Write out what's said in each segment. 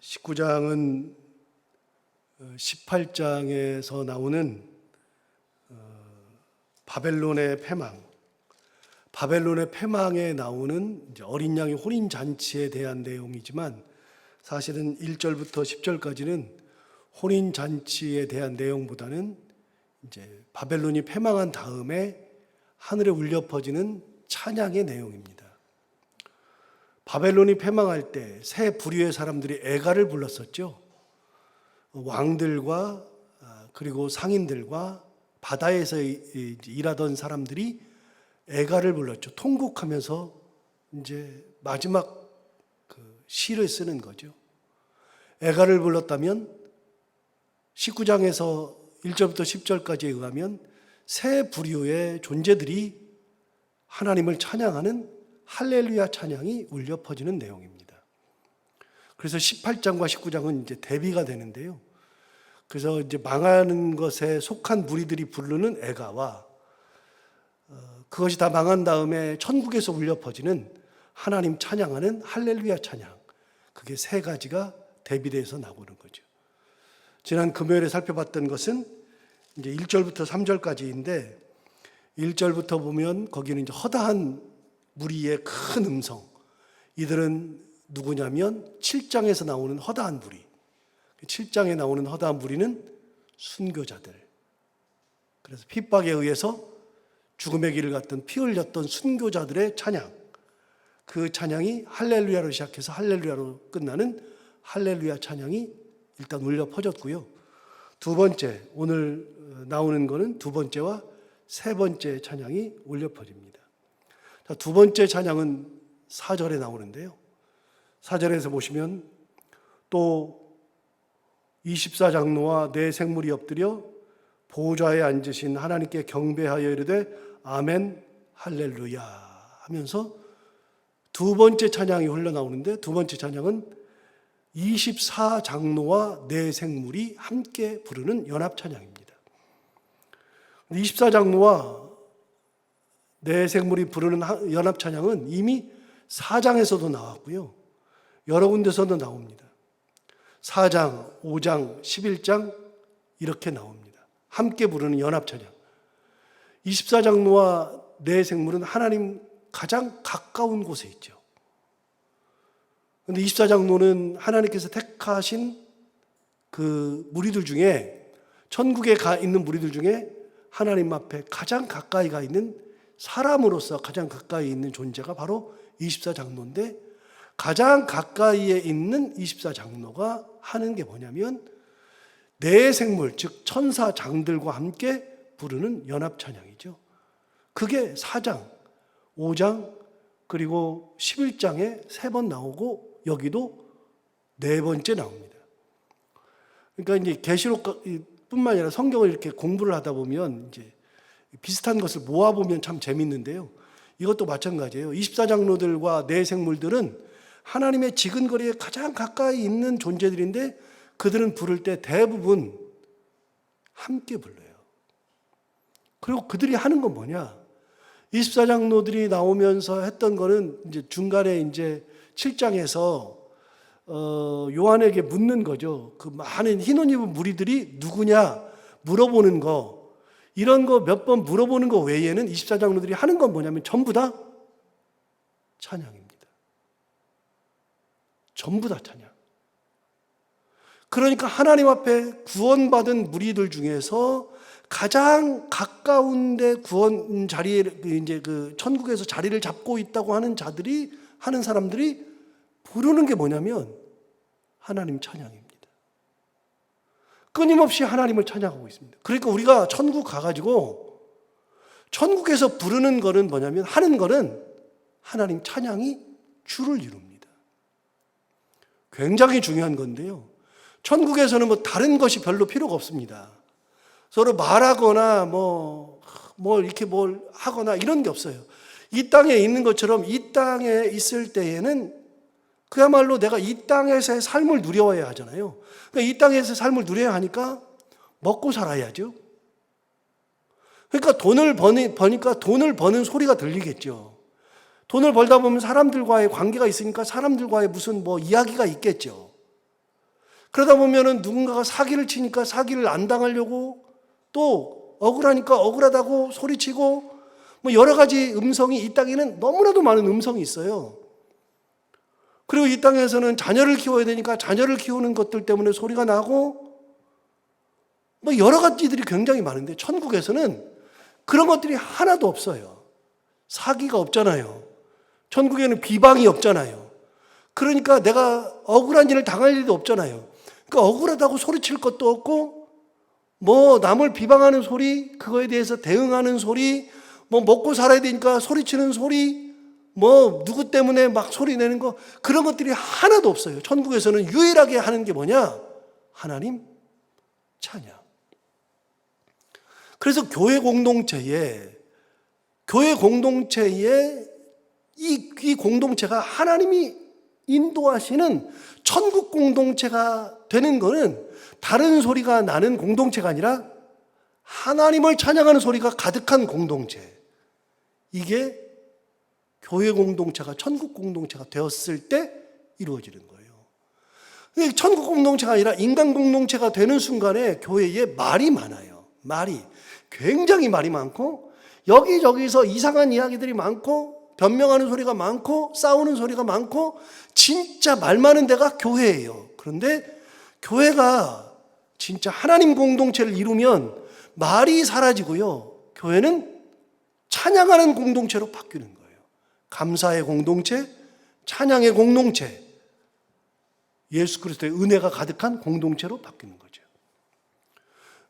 19장은 18장에서 나오는 바벨론의 패망에 나오는 이제 어린 양의 혼인 잔치에 대한 내용이지만, 사실은 1절부터 10절까지는 혼인 잔치에 대한 내용보다는 이제 바벨론이 패망한 다음에 하늘에 울려 퍼지는 찬양의 내용입니다. 바벨론이 패망할 때 세 부류의 사람들이 애가를 불렀었죠. 왕들과 그리고 상인들과 바다에서 일하던 사람들이 애가를 불렀죠. 통곡하면서 이제 마지막 시를 쓰는 거죠. 애가를 불렀다면 19장에서 1절부터 10절까지에 의하면 세 부류의 존재들이 하나님을 찬양하는 할렐루야 찬양이 울려 퍼지는 내용입니다. 그래서 18장과 19장은 이제 대비가 되는데요. 그래서 이제 망하는 것에 속한 무리들이 부르는 애가와 그것이 다 망한 다음에 천국에서 울려 퍼지는 하나님 찬양하는 할렐루야 찬양, 그게 세 가지가 대비돼서 나오는 거죠. 지난 금요일에 살펴봤던 것은 이제 1절부터 3절까지인데, 1절부터 보면 거기는 이제 허다한 무리의 큰 음성, 이들은 누구냐면 7장에서 나오는 허다한 무리, 7장에 나오는 허다한 무리는 순교자들, 그래서 핍박에 의해서 죽음의 길을 갔던 피 흘렸던 순교자들의 찬양, 그 찬양이 할렐루야로 시작해서 할렐루야로 끝나는 할렐루야 찬양이 일단 울려 퍼졌고요. 두 번째, 오늘 나오는 거는 두 번째와 세 번째 찬양이 울려 퍼집니다. 자, 두 번째 찬양은 4절에 나오는데요. 4절에서 보시면 또 24장로와 네 생물이 엎드려 보좌에 앉으신 하나님께 경배하여 이르되 아멘 할렐루야 하면서 두 번째 찬양이 흘러나오는데, 두 번째 찬양은 24장로와 네 생물이 함께 부르는 연합 찬양입니다. 24장로와 네 생물이 부르는 연합 찬양은 이미 4장에서도 나왔고요, 여러 군데서도 나옵니다. 4장, 5장, 11장 이렇게 나옵니다. 함께 부르는 연합 찬양. 24장로와 네 생물은 하나님 가장 가까운 곳에 있죠. 그런데 24장로는 하나님께서 택하신 그 무리들 중에, 천국에 가 있는 무리들 중에 하나님 앞에 가장 가까이 가 있는 사람으로서 가장 가까이 있는 존재가 바로 24장로인데, 가장 가까이에 있는 24장로가 하는 게 뭐냐면 네 생물, 즉 천사장들과 함께 부르는 연합 찬양이죠. 그게 4장, 5장, 그리고 11장에 3번 나오고 여기도 4번째 나옵니다. 그러니까 이제 계시록뿐만 아니라 성경을 이렇게 공부를 하다 보면 이제 비슷한 것을 모아보면 참 재밌는데요. 이것도 마찬가지예요. 24장로들과 네 생물들은 하나님의 지근거리에 가장 가까이 있는 존재들인데, 그들은 부를 때 대부분 함께 불러요. 그리고 그들이 하는 건 뭐냐? 24장로들이 나오면서 했던 거는 이제 중간에 이제 7장에서 요한에게 묻는 거죠. 그 많은 흰 옷 입은 무리들이 누구냐 물어보는 거, 이런 거 몇 번 물어보는 거 외에는 24장로들이 하는 건 뭐냐면 전부 다 찬양입니다. 전부 다 찬양. 그러니까 하나님 앞에 구원받은 무리들 중에서 가장 가까운데 구원 자리에, 이제 그 천국에서 자리를 잡고 있다고 하는 자들이, 하는 사람들이 부르는 게 뭐냐면 하나님 찬양입니다. 끊임없이 하나님을 찬양하고 있습니다. 그러니까 우리가 천국 가가지고 천국에서 부르는 거는 뭐냐면, 하는 거는 하나님 찬양이 주를 이룹니다. 굉장히 중요한 건데요. 천국에서는 뭐 다른 것이 별로 필요가 없습니다. 서로 말하거나 이렇게 뭘 하거나 이런 게 없어요. 이 땅에 있는 것처럼 이 땅에 있을 때에는 그야말로 내가 이 땅에서의 삶을 누려야 하잖아요. 그러니까 이 땅에서의 삶을 누려야 하니까 먹고 살아야죠. 그러니까 돈을 버니까 돈을 버는 소리가 들리겠죠. 돈을 벌다 보면 사람들과의 관계가 있으니까 사람들과의 무슨 이야기가 있겠죠. 그러다 보면은 누군가가 사기를 치니까 사기를 안 당하려고, 또 억울하니까 억울하다고 소리치고, 뭐 여러 가지 음성이, 이 땅에는 너무나도 많은 음성이 있어요. 그리고 이 땅에서는 자녀를 키워야 되니까 자녀를 키우는 것들 때문에 소리가 나고, 뭐 여러 가지들이 굉장히 많은데 천국에서는 그런 것들이 하나도 없어요. 사기가 없잖아요. 천국에는 비방이 없잖아요. 그러니까 내가 억울한 일을 당할 일도 없잖아요. 그러니까 억울하다고 소리칠 것도 없고, 뭐 남을 비방하는 소리, 그거에 대해서 대응하는 소리, 뭐 먹고 살아야 되니까 소리치는 소리, 뭐 누구 때문에 막 소리 내는 거, 그런 것들이 하나도 없어요. 천국에서는 유일하게 하는 게 뭐냐? 하나님 찬양. 그래서 교회 공동체에 이 공동체가 하나님이 인도하시는 천국 공동체가 되는 거는 다른 소리가 나는 공동체가 아니라 하나님을 찬양하는 소리가 가득한 공동체. 이게 교회 공동체가 천국 공동체가 되었을 때 이루어지는 거예요. 천국 공동체가 아니라 인간 공동체가 되는 순간에 교회에 말이 많아요. 굉장히 말이 많고, 여기저기서 이상한 이야기들이 많고, 변명하는 소리가 많고, 싸우는 소리가 많고, 진짜 말 많은 데가 교회예요. 그런데 교회가 진짜 하나님 공동체를 이루면 말이 사라지고요, 교회는 찬양하는 공동체로 바뀌는 거예요. 감사의 공동체, 찬양의 공동체, 예수 그리스도의 은혜가 가득한 공동체로 바뀌는 거죠.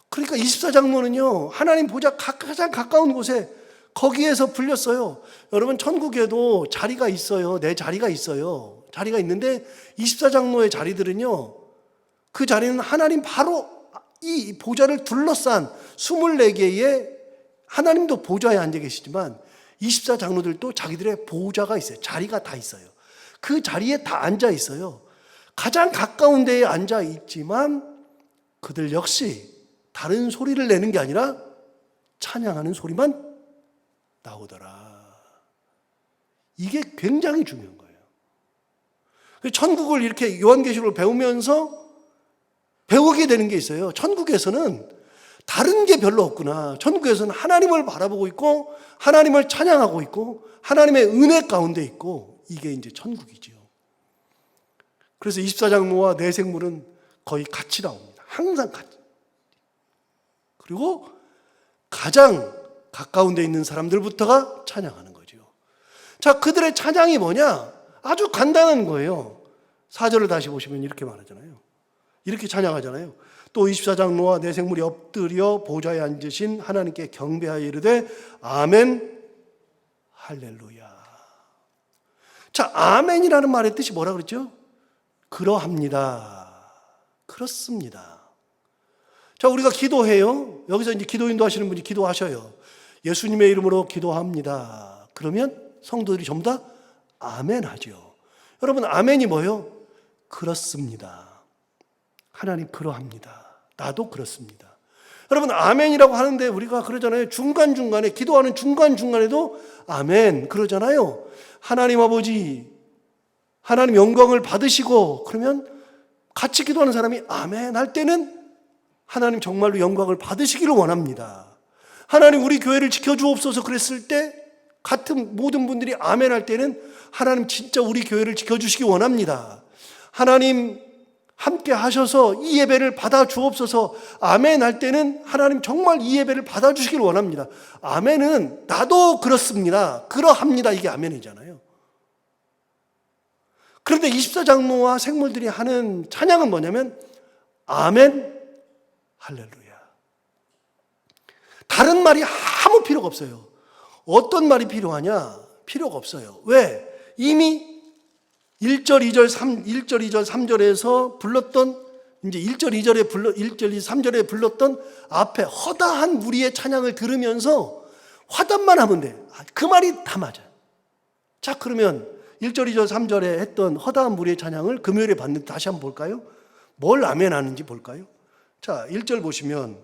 그러니까 24장로는요, 하나님 보좌 가장 가까운 곳에, 거기에서 불렸어요. 여러분, 천국에도 자리가 있어요. 내 자리가 있어요. 자리가 있는데 24장로의 자리들은요, 그 자리는 하나님 바로 이 보좌를 둘러싼 24개의, 하나님도 보좌에 앉아 계시지만 24장로들도 자기들의 보좌가 있어요. 자리가 다 있어요. 그 자리에 다 앉아 있어요. 가장 가까운 데에 앉아 있지만 그들 역시 다른 소리를 내는 게 아니라 찬양하는 소리만 나오더라. 이게 굉장히 중요한 거예요. 천국을 이렇게 요한계시록을 배우면서 배우게 되는 게 있어요. 천국에서는 다른 게 별로 없구나. 천국에서는 하나님을 바라보고 있고, 하나님을 찬양하고 있고, 하나님의 은혜 가운데 있고, 이게 이제 천국이죠. 그래서 24장로와 내생물은 거의 같이 나옵니다. 항상 같이. 그리고 가장 가까운 데 있는 사람들부터가 찬양하는 거죠. 자, 그들의 찬양이 뭐냐? 아주 간단한 거예요. 4절을 다시 보시면 이렇게 말하잖아요. 이렇게 찬양하잖아요. 또 24장로와 내생물이 엎드려 보좌에 앉으신 하나님께 경배하여 이르되 아멘 할렐루야. 자, 아멘이라는 말의 뜻이 뭐라 그랬죠? 그러합니다. 그렇습니다. 자, 우리가 기도해요. 여기서 이제 기도 인도하시는 분이 기도하셔요. 예수님의 이름으로 기도합니다. 그러면 성도들이 전부 다 아멘 하죠. 여러분, 아멘이 뭐예요? 그렇습니다. 하나님 그러합니다. 나도 그렇습니다. 여러분, 아멘이라고 하는데 우리가 그러잖아요. 중간중간에, 기도하는 중간중간에도 아멘 그러잖아요. 하나님 아버지, 하나님 영광을 받으시고, 그러면 같이 기도하는 사람이 아멘 할 때는 하나님 정말로 영광을 받으시기를 원합니다. 하나님 우리 교회를 지켜주옵소서 그랬을 때 같은 모든 분들이 아멘 할 때는 하나님 진짜 우리 교회를 지켜주시기 원합니다. 하나님 함께 하셔서 이 예배를 받아 주옵소서 아멘 할 때는 하나님 정말 이 예배를 받아 주시길 원합니다. 아멘은 나도 그렇습니다. 그러합니다. 이게 아멘이잖아요. 그런데 24장로와 생물들이 하는 찬양은 뭐냐면 아멘 할렐루야. 다른 말이 아무 필요가 없어요. 어떤 말이 필요하냐? 필요가 없어요. 왜? 이미 1절, 2절, 3절에서 불렀던, 이제 1절, 3절에 불렀던 앞에 허다한 무리의 찬양을 들으면서 화답만 하면 돼. 그 말이 다 맞아요. 자, 그러면 1절, 2절, 3절에 했던 허다한 무리의 찬양을 금요일에 봤는데 다시 한번 볼까요? 뭘 아멘 하는지 볼까요? 자, 1절 보시면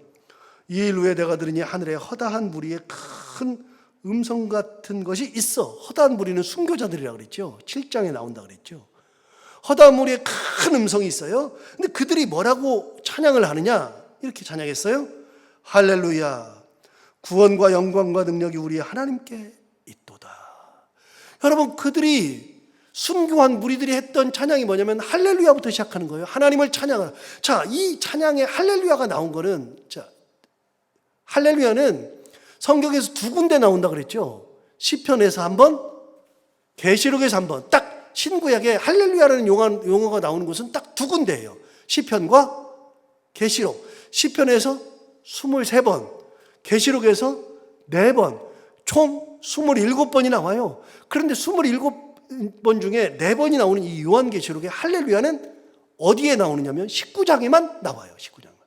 이 일 후에 내가 들으니 하늘에 허다한 무리의 큰 음성 같은 것이 있어. 허다한 무리는 순교자들이라고 그랬죠. 7장에 나온다 그랬죠. 허다한 무리의 큰 음성이 있어요. 근데 그들이 뭐라고 찬양을 하느냐? 이렇게 찬양했어요. 할렐루야, 구원과 영광과 능력이 우리 하나님께 있도다. 여러분, 그들이 순교한 무리들이 했던 찬양이 뭐냐면 할렐루야부터 시작하는 거예요. 하나님을 찬양하라. 자, 이 찬양에 할렐루야가 나온 거는, 자, 할렐루야는 성경에서 두 군데 나온다 그랬죠. 시편에서 한 번, 계시록에서 한 번. 딱 신구약에 할렐루야라는 용어가 나오는 곳은 딱 두 군데예요. 시편과 계시록. 시편에서 23번, 계시록에서 4번, 총 27번이 나와요. 그런데 27번 중에 4번이 나오는 이 요한계시록의 할렐루야는 어디에 나오느냐면 19장에만 나와요. 19장만.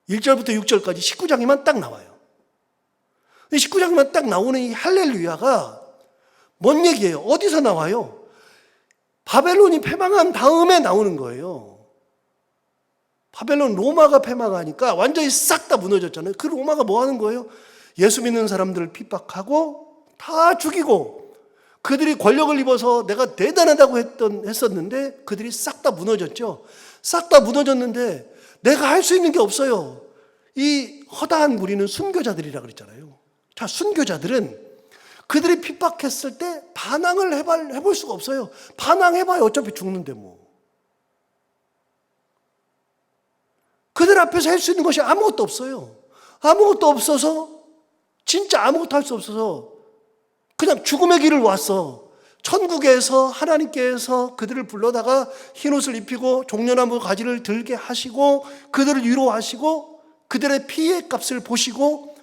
1절부터 6절까지 19장에만 딱 나와요. 19장에만 딱 나오는 이 할렐루야가 뭔 얘기예요? 어디서 나와요? 바벨론이 패망한 다음에 나오는 거예요. 바벨론, 로마가 패망하니까 완전히 싹 다 무너졌잖아요. 그 로마가 뭐 하는 거예요? 예수 믿는 사람들을 핍박하고 다 죽이고, 그들이 권력을 입어서 내가 대단하다고 했었는데 그들이 싹 다 무너졌죠. 싹 다 무너졌는데 내가 할 수 있는 게 없어요. 이 허다한 무리는 순교자들이라 그랬잖아요. 자, 순교자들은 그들이 핍박했을 때 반항을 해볼 수가 없어요. 반항해봐야 어차피 죽는데 뭐. 그들 앞에서 할 수 있는 것이 아무것도 없어요. 아무것도 없어서, 진짜 아무것도 할 수 없어서 그냥 죽음의 길을 왔어. 천국에서 하나님께서 그들을 불러다가 흰옷을 입히고 종려나무 가지를 들게 하시고 그들을 위로하시고 그들의 피의 값을 보시고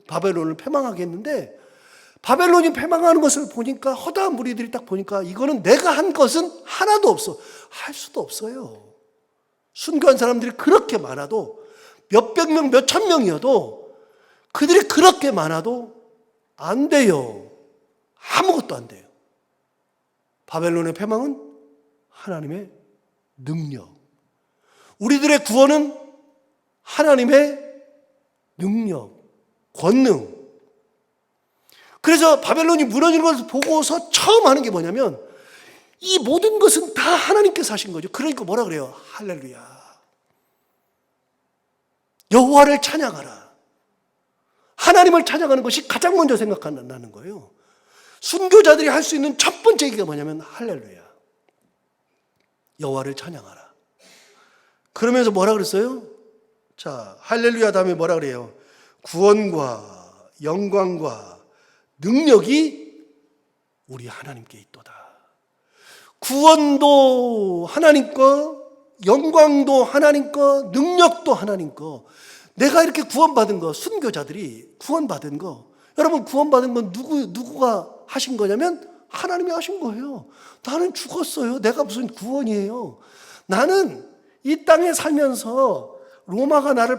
바벨론을 패망하게 했는데, 바벨론이 패망하는 것을 보니까, 허다한 무리들이 딱 보니까 이거는 내가 한 것은 하나도 없어. 할 수도 없어요. 순교한 사람들이 그렇게 많아도, 몇백 명, 몇천 명이어도, 그들이 그렇게 많아도 안 돼요. 아무것도 안 돼요. 바벨론의 패망은 하나님의 능력. 우리들의 구원은 하나님의 능력, 권능. 그래서 바벨론이 무너지는 것을 보고서 처음 하는 게 뭐냐면, 이 모든 것은 다 하나님께서 하신 거죠. 그러니까 뭐라 그래요? 할렐루야. 여호와를 찬양하라. 하나님을 찬양하는 것이 가장 먼저 생각나는 거예요. 순교자들이 할 수 있는 첫 번째 얘기가 뭐냐면 할렐루야. 여호와를 찬양하라. 그러면서 뭐라 그랬어요? 자, 할렐루야 다음에 뭐라 그래요? 구원과 영광과 능력이 우리 하나님께 있도다. 구원도 하나님 거, 영광도 하나님 거, 능력도 하나님 거. 내가 이렇게 구원받은 거, 순교자들이 구원받은 거, 여러분 구원받은 건 누구가 하신 거냐면 하나님이 하신 거예요. 나는 죽었어요. 내가 무슨 구원이에요. 나는 이 땅에 살면서 로마가 나를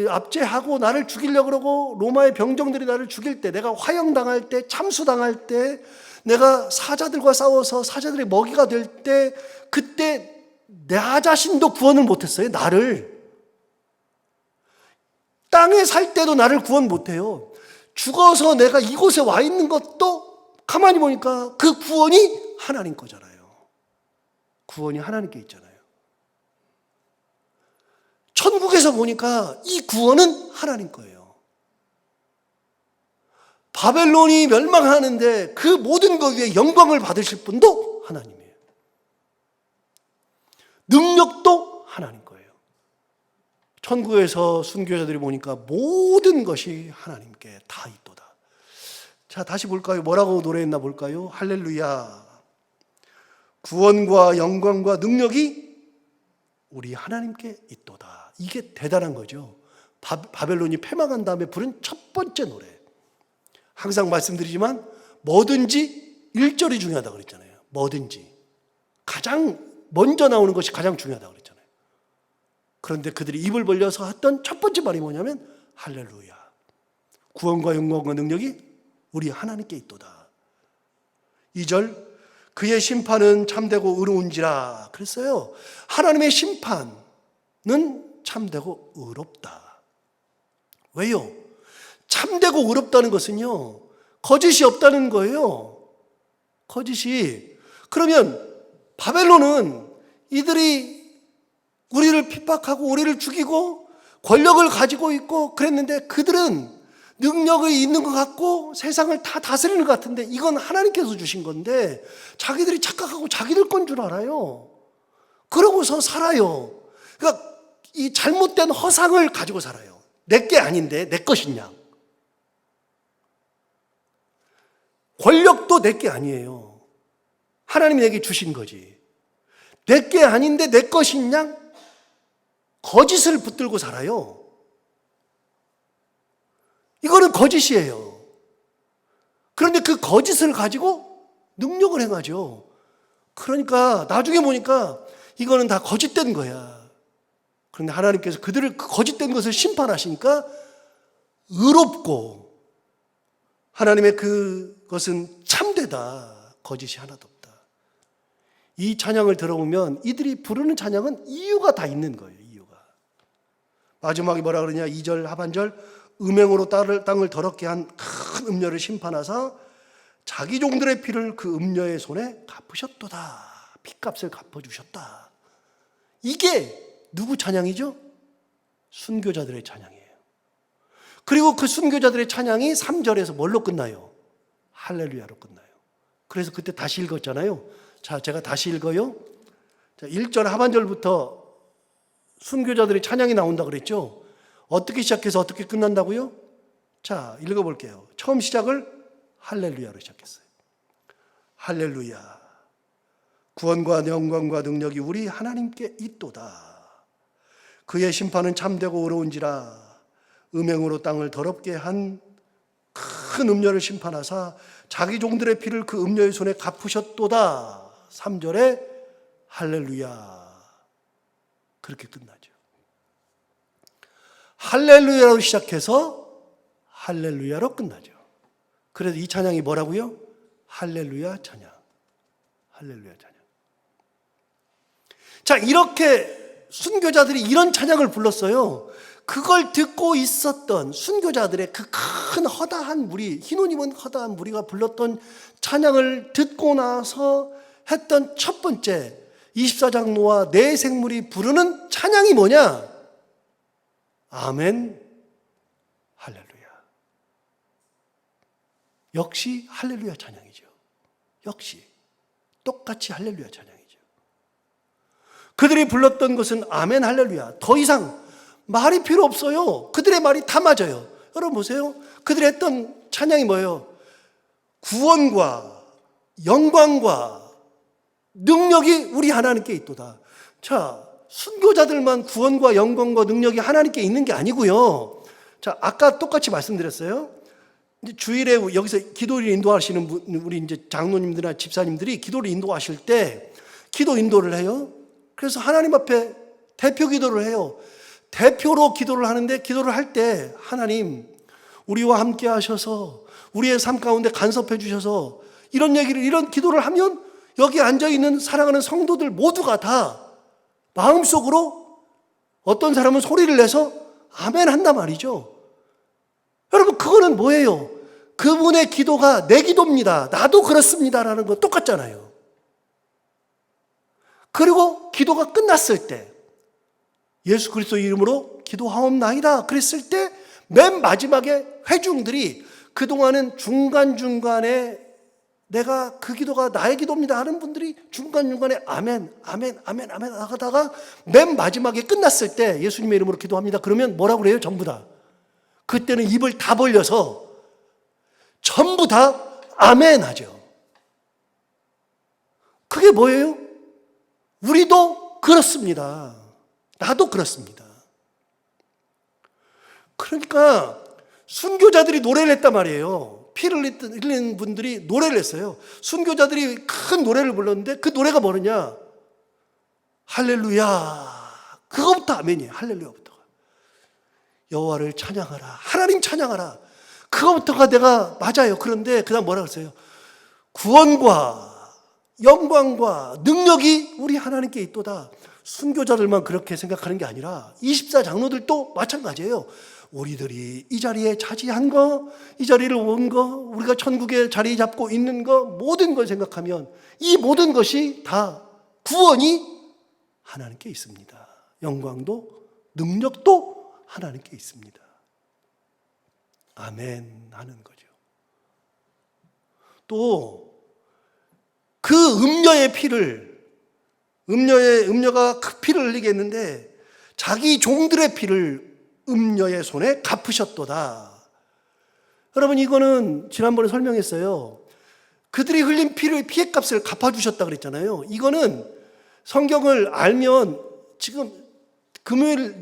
압제하고 나를 죽이려고 그러고, 로마의 병정들이 나를 죽일 때, 내가 화형당할 때, 참수당할 때, 내가 사자들과 싸워서 사자들의 먹이가 될 때, 그때 나 자신도 구원을 못했어요. 나를. 땅에 살 때도 나를 구원 못해요. 죽어서 내가 이곳에 와 있는 것도 가만히 보니까 그 구원이 하나님 거잖아요. 구원이 하나님께 있잖아요. 천국에서 보니까 이 구원은 하나님 거예요. 바벨론이 멸망하는데 그 모든 것 위에 영광을 받으실 분도 하나님이에요. 능력도 하나님 거예요. 천국에서 순교자들이 보니까 모든 것이 하나님께 다 있도다. 자, 다시 볼까요? 뭐라고 노래했나 볼까요? 할렐루야. 구원과 영광과 능력이 우리 하나님께 있도다. 이게 대단한 거죠. 바벨론이 패망한 다음에 부른 첫 번째 노래. 항상 말씀드리지만 뭐든지 1절이 중요하다고 그랬잖아요. 뭐든지. 가장 먼저 나오는 것이 가장 중요하다고 그랬잖아요. 그런데 그들이 입을 벌려서 했던 첫 번째 말이 뭐냐면 할렐루야. 구원과 영광과 능력이 우리 하나님께 있도다. 2절, 그의 심판은 참되고 의로운지라 그랬어요. 하나님의 심판은 참되고 의롭다. 왜요? 참되고 의롭다는 것은요, 거짓이 없다는 거예요. 거짓이. 그러면 바벨론은 이들이 우리를 핍박하고 우리를 죽이고 권력을 가지고 있고 그랬는데 그들은 능력이 있는 것 같고 세상을 다 다스리는 것 같은데 이건 하나님께서 주신 건데 자기들이 착각하고 자기들 건 줄 알아요. 그러고서 살아요. 그러니까 이 잘못된 허상을 가지고 살아요. 내 게 아닌데 내 것이냐. 권력도 내 게 아니에요. 하나님이 내게 주신 거지. 내 게 아닌데 내 것이냐? 거짓을 붙들고 살아요. 이거는 거짓이에요. 그런데 그 거짓을 가지고 능력을 행하죠. 그러니까 나중에 보니까 이거는 다 거짓된 거야. 그런데 하나님께서 그들을 그 거짓된 것을 심판하시니까 의롭고 하나님의 그것은 참되다. 거짓이 하나도 없다. 이 찬양을 들어보면 이들이 부르는 찬양은 이유가 다 있는 거예요. 이유가. 마지막에 뭐라 그러냐. 2절 하반절 음행으로 땅을 더럽게 한 큰 음녀를 심판하사 자기 종들의 피를 그 음녀의 손에 갚으셨도다. 피값을 갚아주셨다. 이게 누구 찬양이죠? 순교자들의 찬양이에요. 그리고 그 순교자들의 찬양이 3절에서 뭘로 끝나요? 할렐루야로 끝나요. 그래서 그때 다시 읽었잖아요. 자, 제가 다시 읽어요. 자, 1절 하반절부터 순교자들의 찬양이 나온다 그랬죠? 어떻게 시작해서 어떻게 끝난다고요? 자, 읽어볼게요. 처음 시작을 할렐루야로 시작했어요. 할렐루야. 구원과 영광과 능력이 우리 하나님께 있도다. 그의 심판은 참되고 의로운지라. 음행으로 땅을 더럽게 한 큰 음녀를 심판하사 자기 종들의 피를 그 음녀의 손에 갚으셨도다. 3절에 할렐루야. 그렇게 끝나죠. 할렐루야로 시작해서 할렐루야로 끝나죠. 그래서 이 찬양이 뭐라고요? 할렐루야 찬양. 할렐루야 찬양. 자, 이렇게 순교자들이 이런 찬양을 불렀어요. 그걸 듣고 있었던 순교자들의 그 큰 허다한 무리, 흰옷 입은 허다한 무리가 불렀던 찬양을 듣고 나서 했던 첫 번째 24장로와 네 생물이 부르는 찬양이 뭐냐? 아멘, 할렐루야. 역시 할렐루야 찬양이죠. 역시 똑같이 할렐루야 찬양이죠. 그들이 불렀던 것은 아멘, 할렐루야. 더 이상 말이 필요 없어요. 그들의 말이 다 맞아요. 여러분 보세요. 그들이 했던 찬양이 뭐예요? 구원과 영광과 능력이 우리 하나님께 있도다. 자, 순교자들만 구원과 영광과 능력이 하나님께 있는 게 아니고요. 자, 아까 똑같이 말씀드렸어요. 이제 주일에 여기서 기도를 인도하시는 우리 이제 장로님들이나 집사님들이 기도를 인도하실 때 기도 인도를 해요. 그래서 하나님 앞에 대표 기도를 해요. 대표로 기도를 하는데 기도를 할 때 하나님 우리와 함께 하셔서 우리의 삶 가운데 간섭해 주셔서 이런 얘기를 이런 기도를 하면 여기 앉아있는 사랑하는 성도들 모두가 다 마음속으로 어떤 사람은 소리를 내서 아멘 한단 말이죠. 여러분 그거는 뭐예요? 그분의 기도가 내 기도입니다. 나도 그렇습니다라는 거 똑같잖아요. 그리고 기도가 끝났을 때 예수 그리스도 이름으로 기도하옵나이다 그랬을 때 맨 마지막에 회중들이 그동안은 중간중간에 내가 그 기도가 나의 기도입니다 하는 분들이 중간중간에 아멘, 아멘, 아멘, 아멘 하다가 맨 마지막에 끝났을 때 예수님의 이름으로 기도합니다. 그러면 뭐라고 그래요? 전부 다. 그때는 입을 다 벌려서 전부 다 아멘 하죠. 그게 뭐예요? 우리도 그렇습니다. 나도 그렇습니다. 그러니까 순교자들이 노래를 했단 말이에요. 피를 흘리는 분들이 노래를 했어요. 순교자들이 큰 노래를 불렀는데 그 노래가 뭐냐? 할렐루야. 그거부터 아멘이에요. 할렐루야부터가. 여호와를 찬양하라. 하나님 찬양하라. 그거부터가 내가 맞아요. 그런데 그다음 뭐라 그랬어요? 구원과 영광과 능력이 우리 하나님께 있도다. 순교자들만 그렇게 생각하는 게 아니라 24장로들도 마찬가지예요. 우리들이 이 자리에 차지한 거, 이 자리를 온 거, 우리가 천국에 자리 잡고 있는 거, 모든 걸 생각하면 이 모든 것이 다 구원이 하나님께 있습니다. 영광도 능력도 하나님께 있습니다. 아멘 하는 거죠. 또 그 음녀의 피를, 음녀가 그 피를 흘리게 했는데 자기 종들의 피를 음녀의 손에 갚으셨도다. 여러분, 이거는 지난번에 설명했어요. 그들이 흘린 피의 값을 갚아주셨다 그랬잖아요. 이거는 성경을 알면, 지금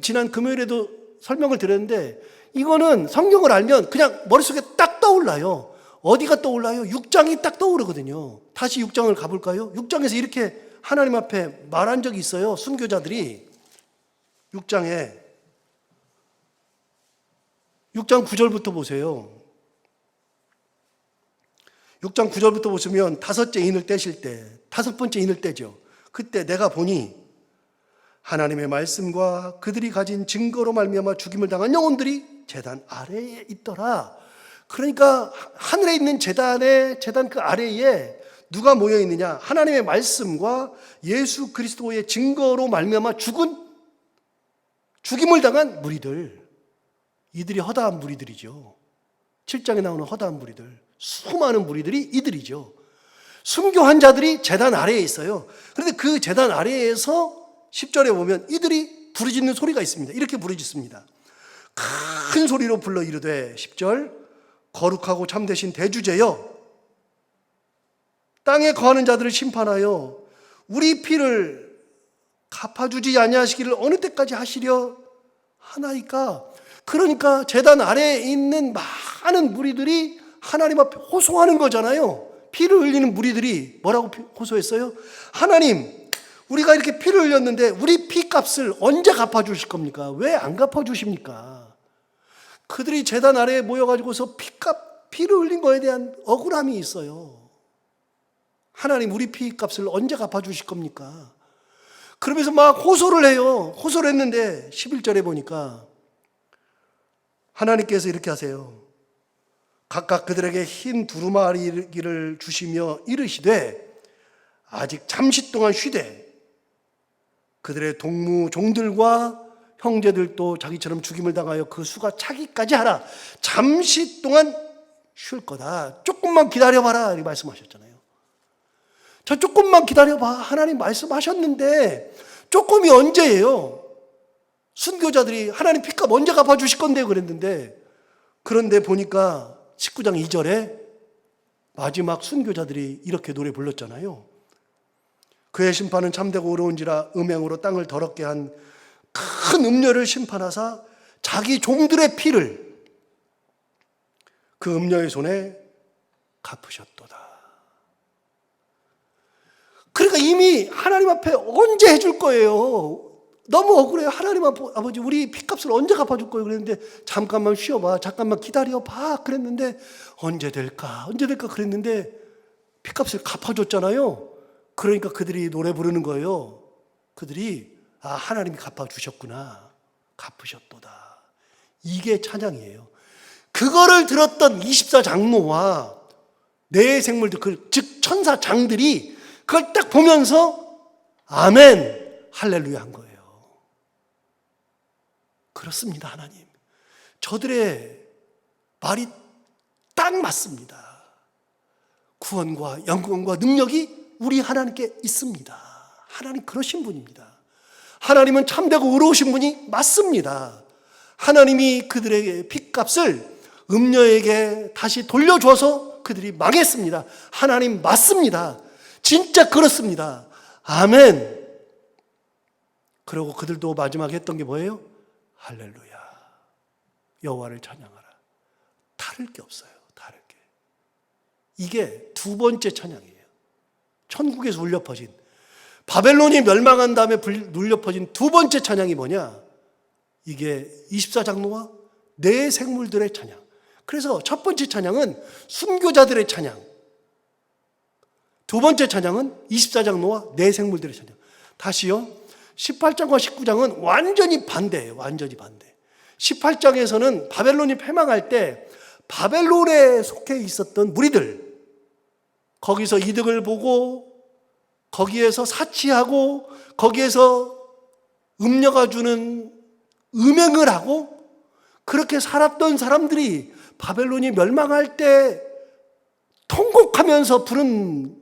지난 금요일에도 설명을 드렸는데, 이거는 성경을 알면 그냥 머릿속에 딱 떠올라요. 어디가 떠올라요? 6장이 딱 떠오르거든요. 다시 6장을 가볼까요? 6장에서 이렇게 하나님 앞에 말한 적이 있어요. 순교자들이 6장 9절부터 보세요. 6장 9절부터 보시면 다섯째 인을 떼실 때, 다섯 번째 인을 떼죠. 그때 내가 보니 하나님의 말씀과 그들이 가진 증거로 말미암아 죽임을 당한 영혼들이 제단 아래에 있더라. 그러니까 하늘에 있는 제단 그 아래에 누가 모여 있느냐? 하나님의 말씀과 예수 그리스도의 증거로 말미암아 죽임을 당한 무리들. 이들이 허다한 무리들이죠. 7장에 나오는 허다한 무리들, 수많은 무리들이 이들이죠. 순교한 자들이 제단 아래에 있어요. 그런데 그 제단 아래에서 10절에 보면 이들이 부르짖는 소리가 있습니다. 이렇게 부르짖습니다. 큰 소리로 불러 이르되, 10절, 거룩하고 참되신 대주제여, 땅에 거하는 자들을 심판하여 우리 피를 갚아주지 아니하시기를 어느 때까지 하시려 하나이까. 그러니까 제단 아래에 있는 많은 무리들이 하나님 앞에 호소하는 거잖아요. 피를 흘리는 무리들이 뭐라고 호소했어요? 하나님, 우리가 이렇게 피를 흘렸는데 우리 피값을 언제 갚아주실 겁니까? 왜 안 갚아주십니까? 그들이 제단 아래에 모여가지고서 피를 흘린 거에 대한 억울함이 있어요. 하나님, 우리 피값을 언제 갚아주실 겁니까? 그러면서 막 호소를 해요. 호소를 했는데 11절에 보니까 하나님께서 이렇게 하세요. 각각 그들에게 흰 두루마리를 주시며 이르시되, 아직 잠시 동안 쉬되 그들의 동무 종들과 형제들도 자기처럼 죽임을 당하여 그 수가 차기까지 하라. 잠시 동안 쉴 거다. 조금만 기다려봐라. 이렇게 말씀하셨잖아요. 저 조금만 기다려봐. 하나님 말씀하셨는데 조금이 언제예요? 순교자들이 하나님 피값 언제 갚아주실 건데요? 그랬는데, 그런데 보니까 19장 2절에 마지막 순교자들이 이렇게 노래 불렀잖아요. 그의 심판은 참되고 의로운지라 음행으로 땅을 더럽게 한 큰 음녀를 심판하사 자기 종들의 피를 그 음녀의 손에 갚으셨도다. 그러니까 이미 하나님 앞에 언제 해줄 거예요? 너무 억울해요. 하나님 아버지, 우리 피값을 언제 갚아줄 거예요? 그랬는데 잠깐만 쉬어봐, 잠깐만 기다려봐 그랬는데 언제 될까 그랬는데 피값을 갚아줬잖아요. 그러니까 그들이 노래 부르는 거예요. 그들이 하나님이 갚아주셨구나, 갚으셨도다. 이게 찬양이에요. 그거를 들었던 24장로와 네 생물들, 즉 천사장들이 그걸 딱 보면서 아멘, 할렐루야 한 거예요. 그렇습니다. 하나님, 저들의 말이 딱 맞습니다. 구원과 영광과 능력이 우리 하나님께 있습니다. 하나님 그러신 분입니다. 하나님은 참되고 의로우신 분이 맞습니다. 하나님이 그들에게 핏값을 음녀에게 다시 돌려줘서 그들이 망했습니다. 하나님 맞습니다. 진짜 그렇습니다. 아멘. 그리고 그들도 마지막에 했던 게 뭐예요? 할렐루야, 여호와를 찬양하라. 다를 게 없어요. 다를 게. 이게 두 번째 찬양이에요. 천국에서 울려 퍼진, 바벨론이 멸망한 다음에 울려 퍼진 두 번째 찬양이 뭐냐? 이게 24장로와 네 생물들의 찬양. 그래서 첫 번째 찬양은 순교자들의 찬양, 두 번째 찬양은 24장로와 네 생물들의 찬양. 다시요, 18장과 19장은 완전히 반대예요. 완전히 반대. 18장에서는 바벨론이 패망할 때 바벨론에 속해 있었던 무리들, 거기서 이득을 보고 거기에서 사치하고 거기에서 음녀가 주는 음행을 하고 그렇게 살았던 사람들이 바벨론이 멸망할 때 통곡하면서 부른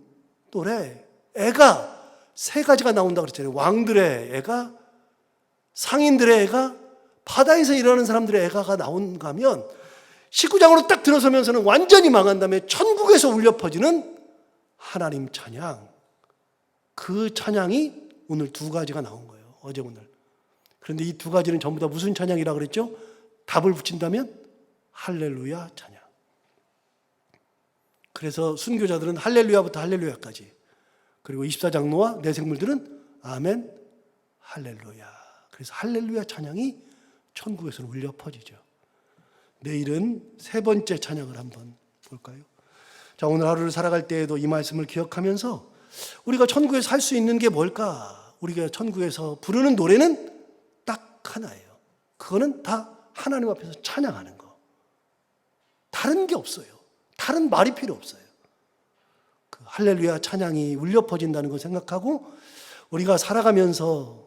노래, 애가 세 가지가 나온다 그랬잖아요. 왕들의 애가, 상인들의 애가, 바다에서 일하는 사람들의 애가가 나온가 하면 19장으로 딱 들어서면서는 완전히 망한 다음에 천국에서 울려 퍼지는 하나님 찬양, 그 찬양이 오늘 두 가지가 나온 거예요. 어제 오늘. 그런데 이 두 가지는 전부 다 무슨 찬양이라 그랬죠? 답을 붙인다면 할렐루야 찬양. 그래서 순교자들은 할렐루야부터 할렐루야까지, 그리고 24장로와 내생물들은 아멘 할렐루야. 그래서 할렐루야 찬양이 천국에서는 울려 퍼지죠. 내일은 세 번째 찬양을 한번 볼까요? 자, 오늘 하루를 살아갈 때에도 이 말씀을 기억하면서 우리가 천국에서 할 수 있는 게 뭘까? 우리가 천국에서 부르는 노래는 딱 하나예요. 그거는 다 하나님 앞에서 찬양하는 거. 다른 게 없어요. 다른 말이 필요 없어요. 그 할렐루야 찬양이 울려 퍼진다는 걸 생각하고 우리가 살아가면서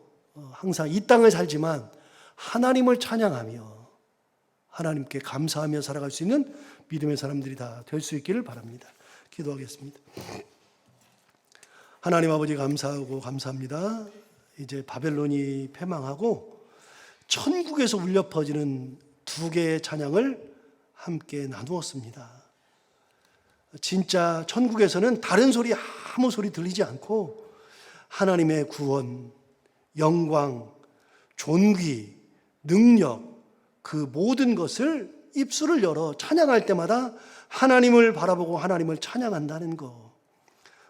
항상 이 땅을 살지만 하나님을 찬양하며 하나님께 감사하며 살아갈 수 있는 믿음의 사람들이 다 될 수 있기를 바랍니다. 기도하겠습니다. 하나님 아버지 감사하고 감사합니다. 이제 바벨론이 패망하고 천국에서 울려 퍼지는 두 개의 찬양을 함께 나누었습니다. 진짜 천국에서는 다른 소리 아무 소리 들리지 않고 하나님의 구원, 영광, 존귀, 능력, 그 모든 것을 입술을 열어 찬양할 때마다 하나님을 바라보고 하나님을 찬양한다는 것,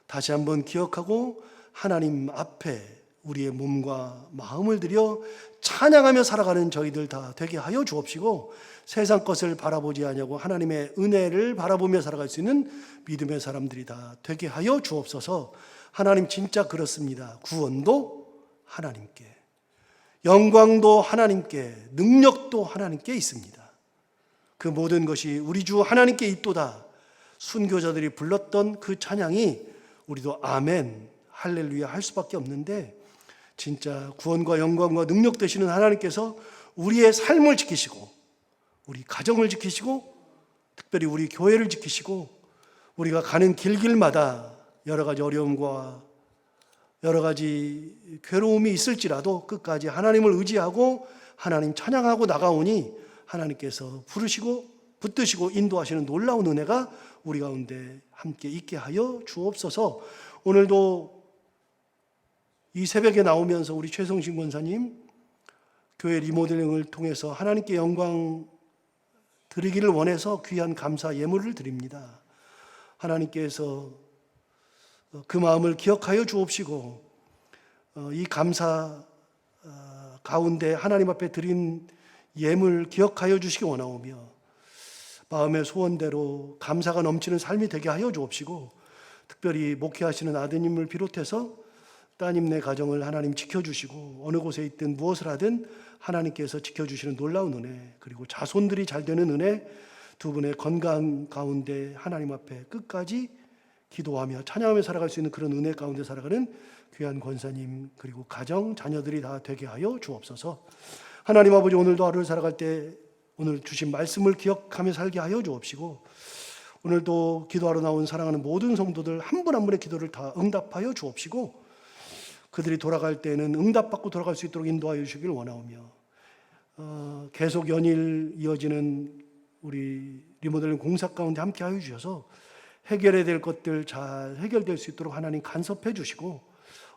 다시 한번 기억하고 하나님 앞에 우리의 몸과 마음을 들여 찬양하며 살아가는 저희들 다 되게 하여 주옵시고, 세상 것을 바라보지 아니하고 하나님의 은혜를 바라보며 살아갈 수 있는 믿음의 사람들이 다 되게 하여 주옵소서. 하나님 진짜 그렇습니다. 구원도 하나님께, 영광도 하나님께, 능력도 하나님께 있습니다. 그 모든 것이 우리 주 하나님께 있도다. 순교자들이 불렀던 그 찬양이 우리도 아멘, 할렐루야 할 수밖에 없는데, 진짜 구원과 영광과 능력 되시는 하나님께서 우리의 삶을 지키시고 우리 가정을 지키시고 특별히 우리 교회를 지키시고 우리가 가는 길길마다 여러 가지 어려움과 여러 가지 괴로움이 있을지라도 끝까지 하나님을 의지하고 하나님 찬양하고 나가오니 하나님께서 부르시고 붙드시고 인도하시는 놀라운 은혜가 우리 가운데 함께 있게 하여 주옵소서. 오늘도 이 새벽에 나오면서 우리 최성신 권사님 교회 리모델링을 통해서 하나님께 영광 드리기를 원해서 귀한 감사 예물을 드립니다. 하나님께서 그 마음을 기억하여 주옵시고 이 감사 가운데 하나님 앞에 드린 예물 기억하여 주시기 원하오며 마음의 소원대로 감사가 넘치는 삶이 되게 하여 주옵시고, 특별히 목회하시는 아드님을 비롯해서 따님네 가정을 하나님 지켜주시고 어느 곳에 있든 무엇을 하든 하나님께서 지켜주시는 놀라운 은혜, 그리고 자손들이 잘 되는 은혜, 두 분의 건강 가운데 하나님 앞에 끝까지 기도하며 찬양하며 살아갈 수 있는 그런 은혜 가운데 살아가는 귀한 권사님 그리고 가정, 자녀들이 다 되게 하여 주옵소서. 하나님 아버지, 오늘도 하루를 살아갈 때 오늘 주신 말씀을 기억하며 살게 하여 주옵시고, 오늘도 기도하러 나온 사랑하는 모든 성도들 한 분 한 분의 기도를 다 응답하여 주옵시고, 그들이 돌아갈 때는 응답받고 돌아갈 수 있도록 인도하여 주시길 원하오며, 계속 연일 이어지는 우리 리모델링 공사 가운데 함께 하여 주셔서 해결해야 될 것들 잘 해결될 수 있도록 하나님 간섭해 주시고,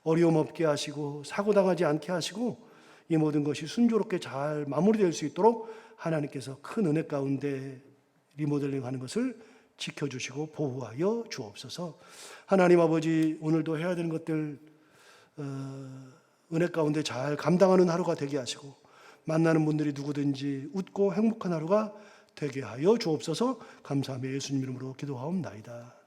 어려움 없게 하시고 사고당하지 않게 하시고 이 모든 것이 순조롭게 잘 마무리될 수 있도록 하나님께서 큰 은혜 가운데 리모델링 하는 것을 지켜주시고 보호하여 주옵소서. 하나님 아버지, 오늘도 해야 되는 것들 은혜 가운데 잘 감당하는 하루가 되게 하시고 만나는 분들이 누구든지 웃고 행복한 하루가 되게 하여 주옵소서. 감사하며 예수님 이름으로 기도하옵나이다.